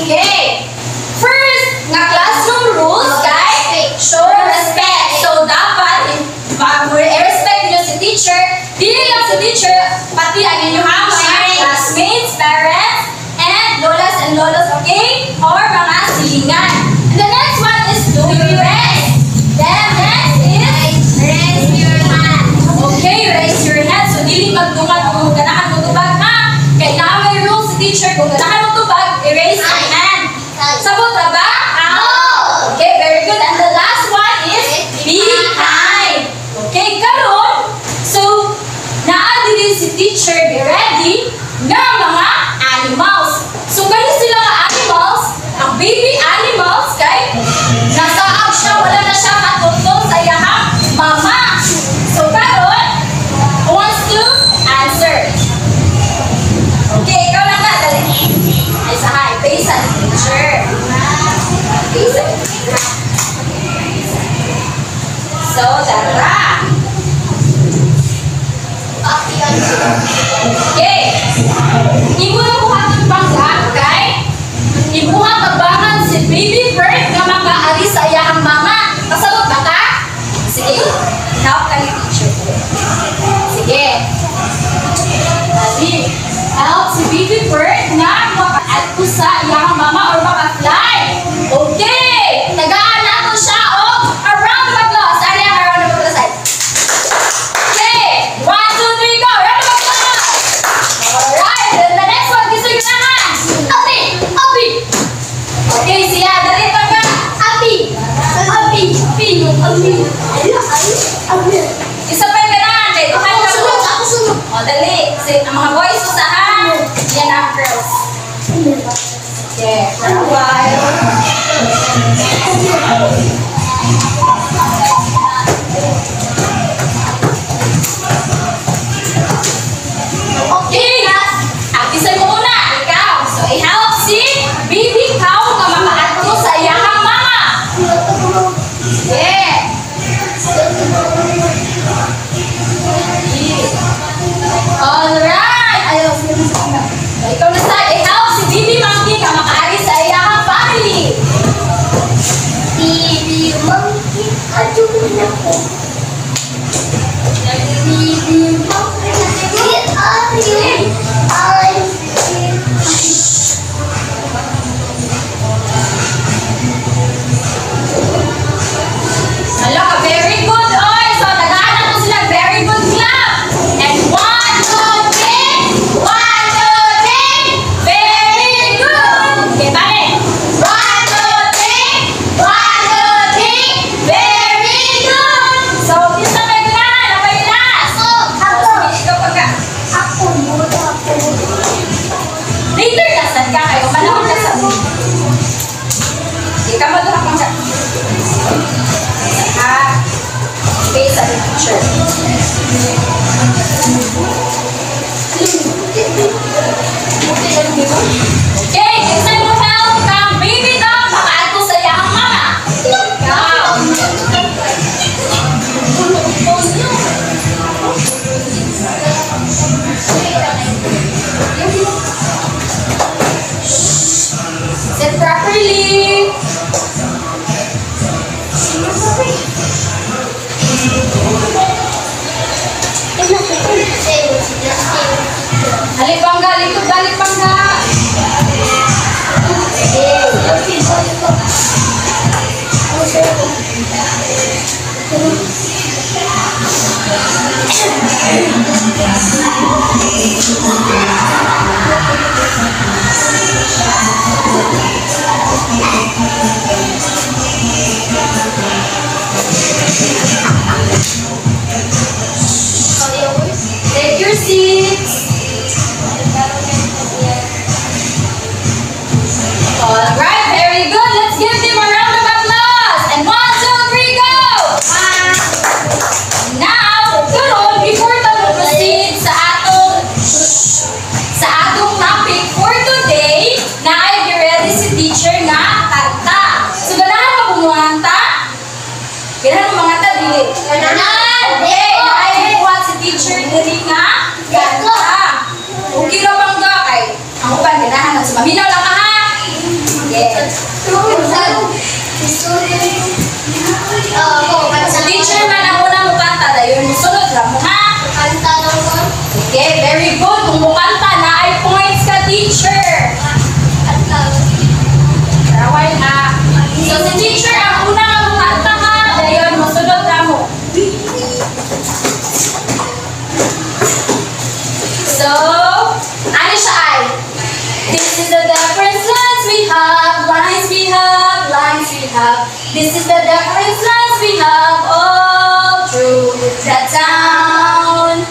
Okay. First, nga classroom rules, guys, show respect. So, dapat, i-respect niyo si teacher. Dili lang si teacher, pati ang inyong mga classmates, parents, and lolas and lolos, okay? Or mga silingan. And the next one is do your best. Then, next is raise your hand. Okay, raise your hand. So, dili magdungan kung ganahan mo tubag, ha? Kailangan may rules si teacher. Kung ganahan mo tubag, i-raise your hand. Sabot na ba? Okay, very good. And the last one is be kind. Okay, karon. So, naadi din si teacher, be ready, ng mga animals. So, kani sila mga animals, ang baby animals, kay nasaag siya, wala na siya matutol sa iyahang mama. So, karon, who wants to answer? Okay, ikaw lang nga, dali. Ay, sahay, face at teacher. Face at teacher. So, tara. Okay. Ibuha ko hatong bangga, okay? Ibuha tabangan si baby bird nga mag-aari sa iyahang mama. Kasagot ba ka? Sige. Help ka ni teacher ko. Sige. Dali. Help si baby bird nga mag-aari ko sa iyahang mama or mag-fly. Okay. Tagaan nato siya o a round of applause. Ano yung a round of applause? Okay. 1, 2, 3, go. Round of applause. Alright. Then the next one. Gusto yung nahan. Abi. Abi. Okay. Siya. Dali pa ka. Abi. Abi. Abi. Abi. Abi. Isa pa yung ganahan. Dito kayo ka po. Ako sunod. O, dali. Ang mga boys usahan. Yan ang girls. Okay. For a while. Okay. Atisay mo muna. Ikaw. So, i-help si baby cow na makaadto sa iyahang mama. Yeah. Alright. Ayaw. Ikaw na sa i-help si baby monkey na makaari sa iyahang family. Baby monkey, aduh aku. Baby monkey, where are you? I'm here. Hala ka, very good, oy. So, tagaan ako sila, very good clap. And 1, 2, 3. 1, 2, 3. Very good. Okay, bakit? 1, 2, 3. 1, 2, 3. Very good. So, isa kayo na. Ano ba yung last? Ako. Ikaw pa ka. Aku muda aku. Later, nasan ka kayo? Manahon ka sa mo. Ikaw mo doon akong face at the teacher. Okay, isa mo help kang baby dog makaadto sa iyahang mama. Ikaw. Sit properly. Halik bangga, likod balik bangga. Take your seats. Alright, very good. Let's give them a round of applause. And 1, 2, 3, go! 1, lang, ganahan. So, maminaw lang ka ha? Okay. So, teacher man ang unang mukanta. Dayon, musunod lang mo ha? Okay, very good. Kung mukanta na ay points ka, teacher. Taraway ha. So, si teacher ang unang mukanta ha. Dayon, musunod lang mo. So, ano siya ay? This is the different lines we have, lines we have, lines we have. This is the different lines we have all through the town.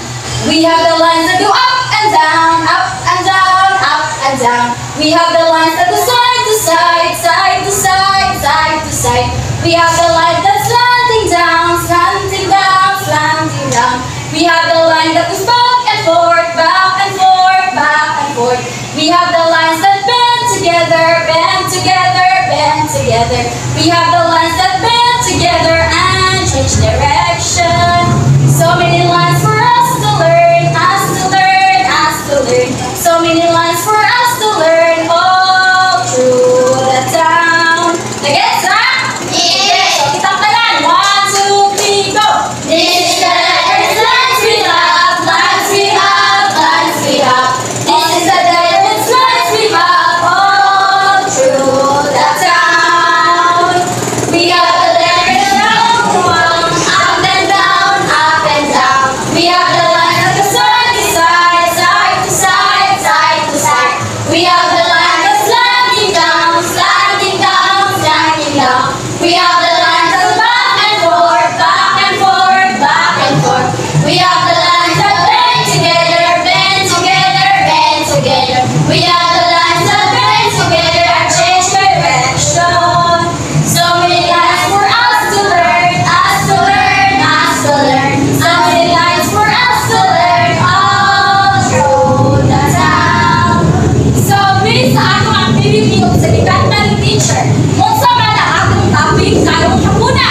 We have the lines that go up and down, up and down, up and down. We have the lines that go side to side, side to side, side to side. We have the line that's slanting down, slanting down, slanting down. We have the line that goes back and forth, back and forth, back and forth. We have the lines that bend together, bend together, bend together. We have the lines that bend together and change direction. So many lines for us to learn, us to learn, us to learn. So many lines for us to learn all through the town. Nag-gets ha? Yes! So, kitang talan. 1, 2, 3, go! This is the different lines we have, lines we have, lines we have. This is the different lines we have all through the town. We have the different lines, up and down, up and down. We have the lines that go side to side, side to side, side to side. We have the line that's slanting down, slanting down, slanting down. We have the lines that go back and forth, back and forth, back and forth. We have the lines that bend together, bend together, bend together. We have the lines that bend together and change direction. So many lines for us to learn, us to learn, us to learn. So many lines for us to learn all through the town. So, based sa akong activity o sa gikanta ni teacher, unsa man ang akong topic karong hapuna?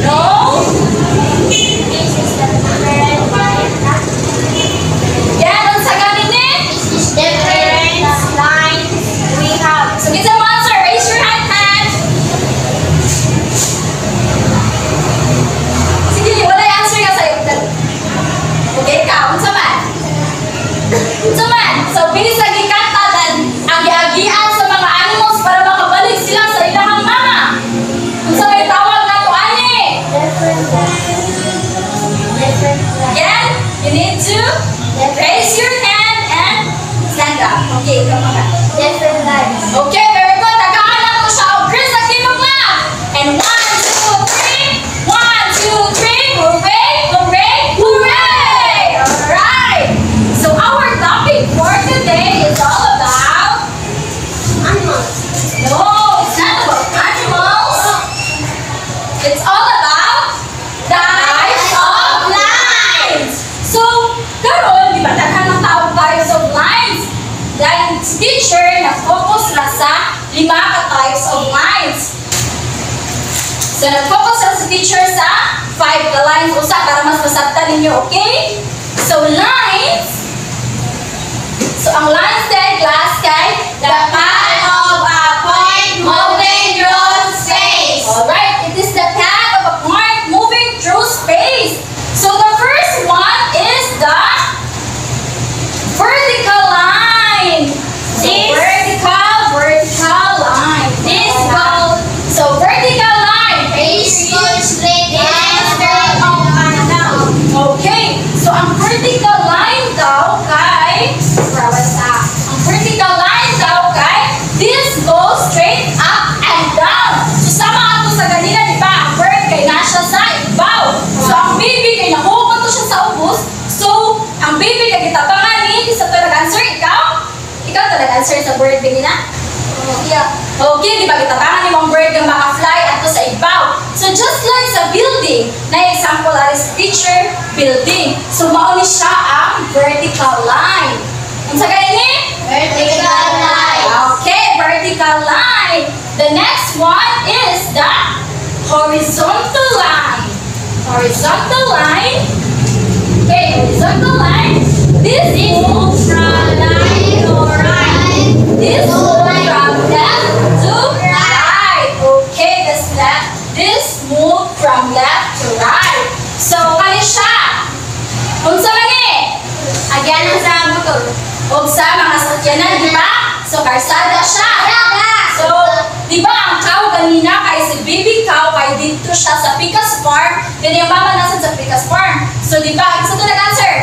No? Yan, unsa ganin ni? So, kinsa mo answer? Raise your hand. Sige, wala yung answer nga sa'yo. Okay, ikaw, unsa man? Unsa man? So, based sa gikanta, dan agi-agian sa mga animals para makabalik sila sa ilahang mama. Unsa may tawag na to ani? Again, you need to raise your hand and stand up. Okay, ikaw maka. Okay, very good. Tagaan na to siya. O, Chris, akimog na. And 1, 2, 3. 1, 2, 3. Hooray, hooray, hooray! Alright. So, our topic for today is all about... No, it's not about animals. It's all about types of lines. So, karon, di ba, daghan ng tawag types of lines. Dahil teacher, nag-focus na sa 5 ka types of lines. So, nag-focus na sa teacher sa 5 ka lines. Usa, para mas masabtan ninyo, okay? So, lines. So, ang lines din, class kay the path of a point moving through space. Alright, it is the path of a point moving through space. So, the first one is the vertical line. Vertical line. This goes, so vertical line. Okay, so ang vertical line daw kay, ang vertical line daw kay, this goes straight up and down. So sama ato sa ganina, di ba? Ang bird kay nasa sa ibaw. So ang baby kay nakuha to siya sa ubos. So ang baby kay gitabangan ni sa to nag-answer ikaw. Ikaw to nag-answer sa bird ganina. Yeah. Okay, di ba gitabangan ni mong bird yung maka-fly ato sa ibaw. So just like sa building, na example is teacher building. So mao ni siya ang vertical line. Unsa kay ni? Vertical line. Okay, vertical line. The next one is the horizontal line. Horizontal line. Okay, horizontal line. This is ultraline. pasyanan, di ba? So, karsada siya. So, di ba ang cow kanina kay si baby cow kay dito siya sa Picas Farm. Then yung mama nasa sa Picas Farm. So, di ba? Isa to nag-answer.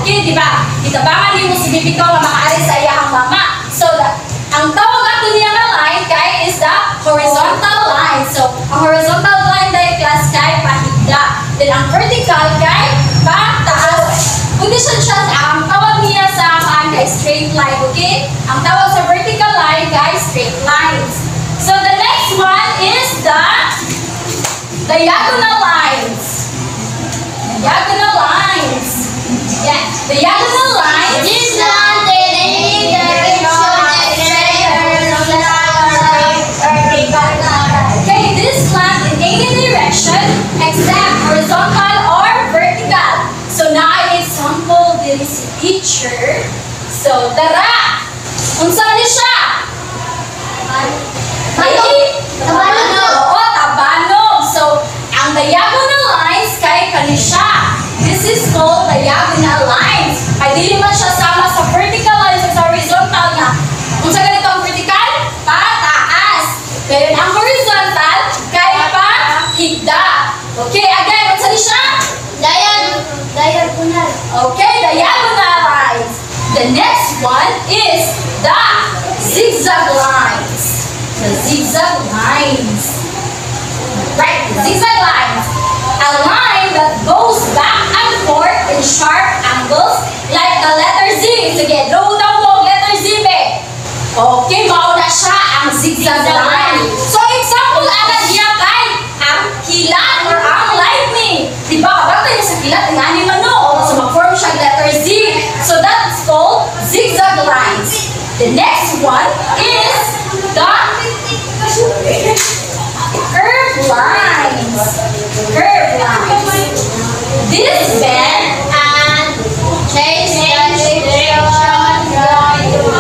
Okay, di ba? Itabangan niyo mo si baby cow nga makaari sa iyang mama. So, ang tawag ato niya nga line kay is the horizontal line. So, ang horizontal line dahil class kay pahigda. Then, ang vertical kay pataas. Condition siya, ang tawag niya sa kay straight line, okay? Ang tawag sa vertical line kay straight lines. So, the next one is the diagonal lines. Diagonal lines. Yeah, diagonal lines. This land in any direction Okay, this land in any direction except horizontal or vertical. So, na example, there is a teacher. So, tara! Unsa ni siya? Tabanog. Oo, tabanog. So, ang diagonal lines kay kani siya. This is called diagonal lines. Ay, dili man siya sama sa vertical lines o sa horizontal nga. Unsa ganito ang vertical? Pataas. Pero ang horizontal kay pahigda. Okay, again, unsa ni siya? Diagonal. Okay, diagonal lines. The next one is the zigzag lines. The zigzag lines. Right, the zigzag lines. A line that goes back and forth in sharp angles like the letter Z. Sige, draw daw mo ang letter Z, be. Okay, mauna siya ang zigzag line. So, example, agad niya kay ang kilat or ang lightning. Diba, kabata niya sa kilat, ingani man no. So, mag-form siya letter Z. So, that's called zigzag lines. The next one is the curved lines. Curved lines. This bend and Change direction.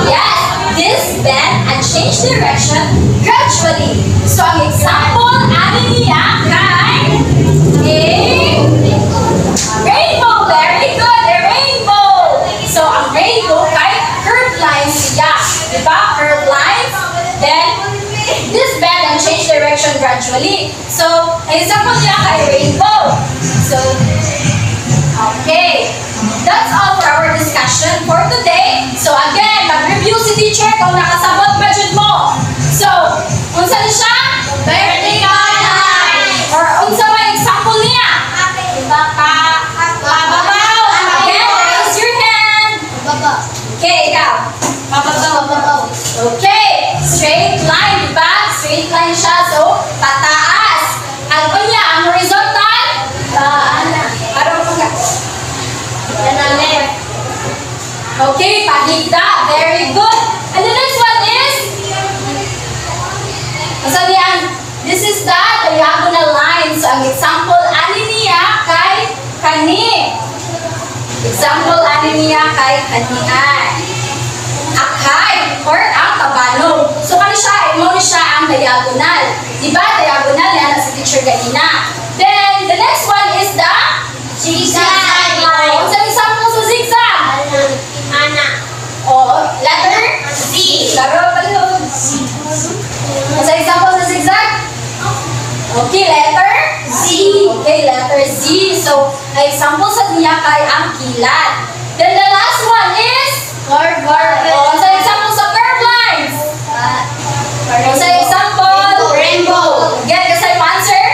yes, this bend and change direction gradually. So, ang example, ano niya kay a rainbow. Very good, a rainbow. So, ang rainbow kay curved lines siya. Diba? Curved lines. Then, this bend and change direction gradually. So, ang example niya kay rainbow. So, okay. That's all for our discussion for today. So, again, mag-review si teacher kung nakasabot budget mo. So, unsa ni siya? Vertical line. Or unsa may example niya? Pababaw. Again, raise your hand. Baba. Okay, ikaw. Babaw. Okay, straight line, diba? Straight line siya, so pataas. Ang kunya, ang horizontal, parang mga. Yan ang left. Okay, pahigda, very good. And the next one is, masabi yan, this is the diagonal line. So, ang example, ani niya kay kani. Example, ani niya kay kanian. Akay, or ang tabanog. So, kani siya, mo ni siya ang diagonal. Diba, diagonal yan sa teacher kanina. Then, the next one is the Zigzag line. What's an example sa zigzag? Ana. O, letter? Z. Laro, palihog. What's an example sa zigzag? Okay, letter? Z. Okay, letter Z. So, ang example sa niya kay ang kilat. Then, the last one is? Curve. What's an example sa curve lines? What's an example? Rainbow. Get the same answer?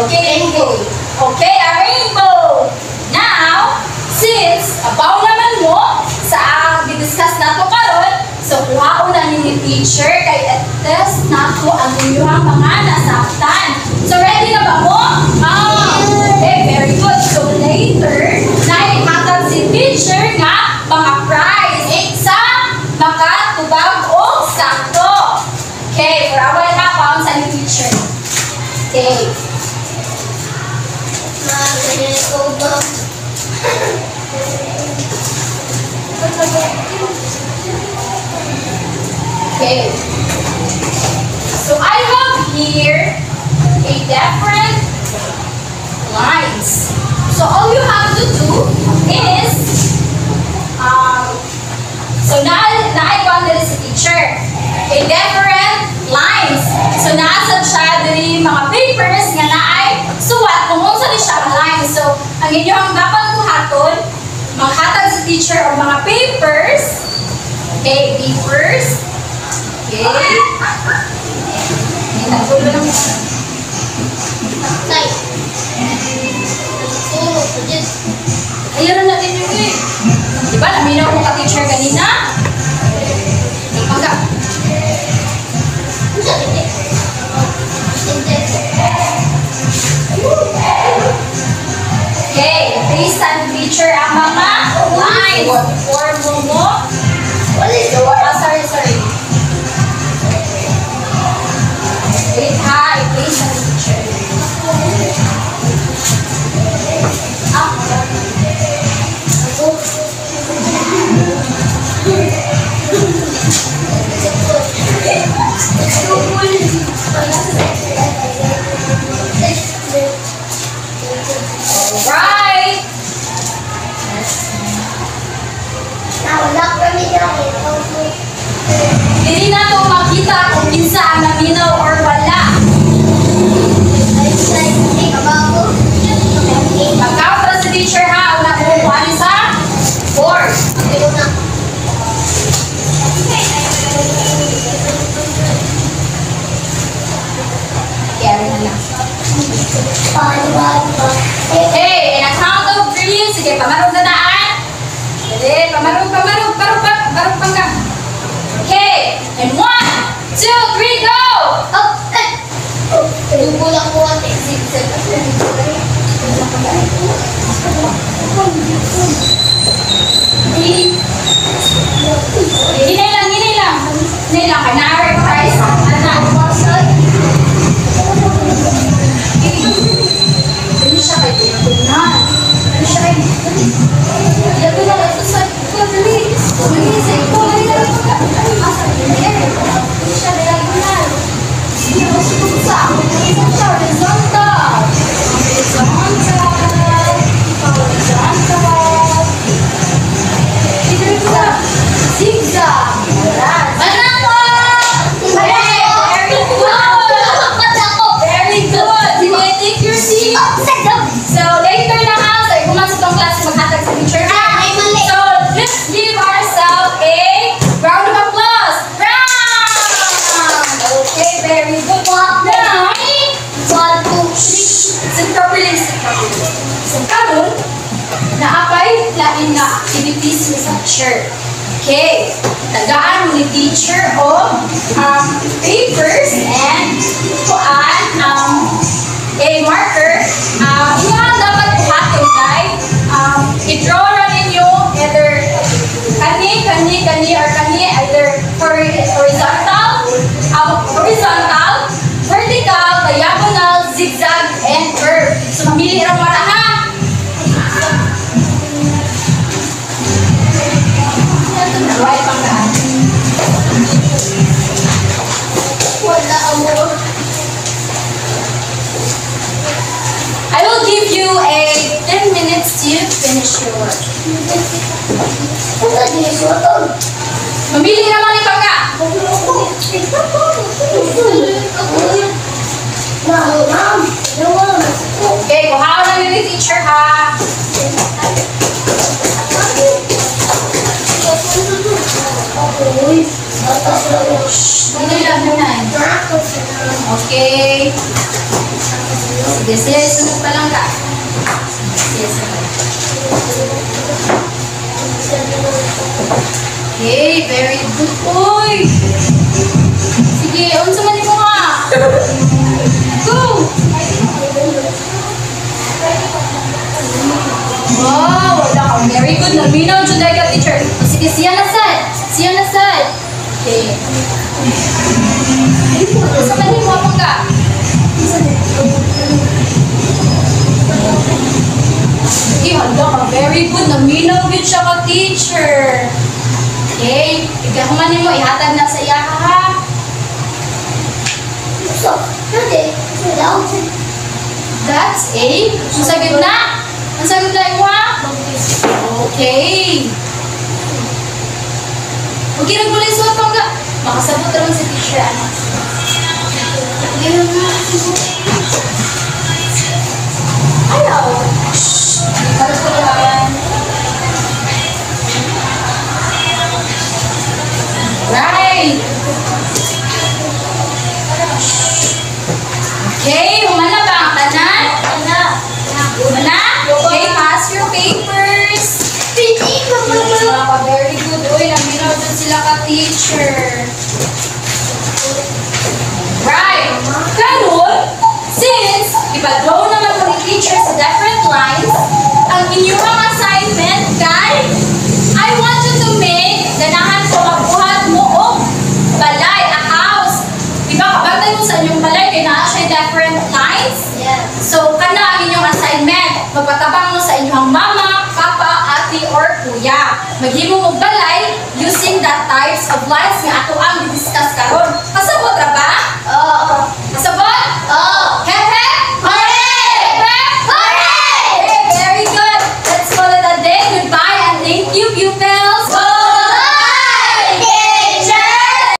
Okay, rainbow. Okay, a rainbow. Now, since abaw naman mo sa discuss na to karon, so kuhaon na ni teacher kay test na to ang inyong mga nasaktan. So ready na ba mo? Okay, very good. So later, naihatag si teacher nga mga prize sa makatubag o sakto. Okay, kurawal na paon sa ni teacher. Okay. Okay. So I have here a different lines. So all you have to do is so now different lines. So naasad siya diri mga papers nga naay suwat kung unsa ni siya ang lines. So ang inyong dapat buhaton, maghatag sa teacher og mga papers. Okay, papers. Okay. Nagtulo lang. Tay. Solo ko just. Ayun na natin yung eh. Diba, naminaw ko ka-teacher kanina? Nagpagka. Okay, based on feature ang mga lines. Form mo. What is the word? Sorry. Wait ha, based on feature. Alright. Dili na to makita kung kinsa ang naminaw or wala. Mag-count ra sa teacher ha, ang nakukuha sa board. Kaya na lang. Okay, in a count of 3, sige, pamarog na daan. Sige, pamarog ka. Okay, and 1, 2, 3, go! Hinay lang. Kanari, price. Ano siya kay Pinapunan? Ano siya kay... Yato na, ito sa... Ito, dali. Dali sa ito. Dali na ito. Asa, dali. Ano siya, diagonal. Sige, masukot sa. Ano siya, horizontal. Dito sa. Zigzag. Anak ko! Very good. Sige, take your seat. So, later na ha. So, kung sa itong klase, maghatag sa teacher ha. So, let's give ourselves a round of applause. Round! Okay, very good. Now, 1, 2, 3. Sit properly. So, karon, naapay lain na activities sa teacher. Okay, tagaan mo ni teacher o papers and a marker. Inyo dapat buhaton kay i-draw na ninyo either kani or kani either horizontal, vertical, diagonal, zigzag, and curve. So mamili ra mo ha. Right panggaan. I will give you a 10 minutes to finish your work. Mamili naman ni Pangga. Okay, kuhaon na yun ni teacher ha. Hindi lang muna. Okay. Sige, sunod pa lang ka. Okay, very good boy. Sige, unsa man mo ha. Go. Wow, very good. Naminaw dyan dahil ka, teacher. Sige, siya na sad. Okay. Unsa man mo apang ka. Okay, handa ka. Very good. Naminaw yun siya ka, teacher. Okay. Ikahuman mo, ihatag na sa iya ha. That's A. Ang sagot na? Ang sagot na yung Okay. Okay, nagmulay sa pangga. Makasabot naman si teacher, ano? Ayaw. Shhh. Para po yan. Right. Okay, humana ba ang tanan? Humana? Okay, pass your papers. Very good. Uy, naminaw dyan sila ka-teacher. Right. Karon, since ipa-draw naman ko ni teacher sa different lines, ang inyong assignment kay I want you to make ganahan ko magbuhat mo og balay, a house. Diba, kabantay mo sa inyong balay kaya naa siya different lines. So, kana ang inyong assignment. Magpatabang mo sa inyong mama, papa, ate, or kuya. Maghimo mo balay using the types of lines nga ato ang discuss karon. Pasabot ra ba?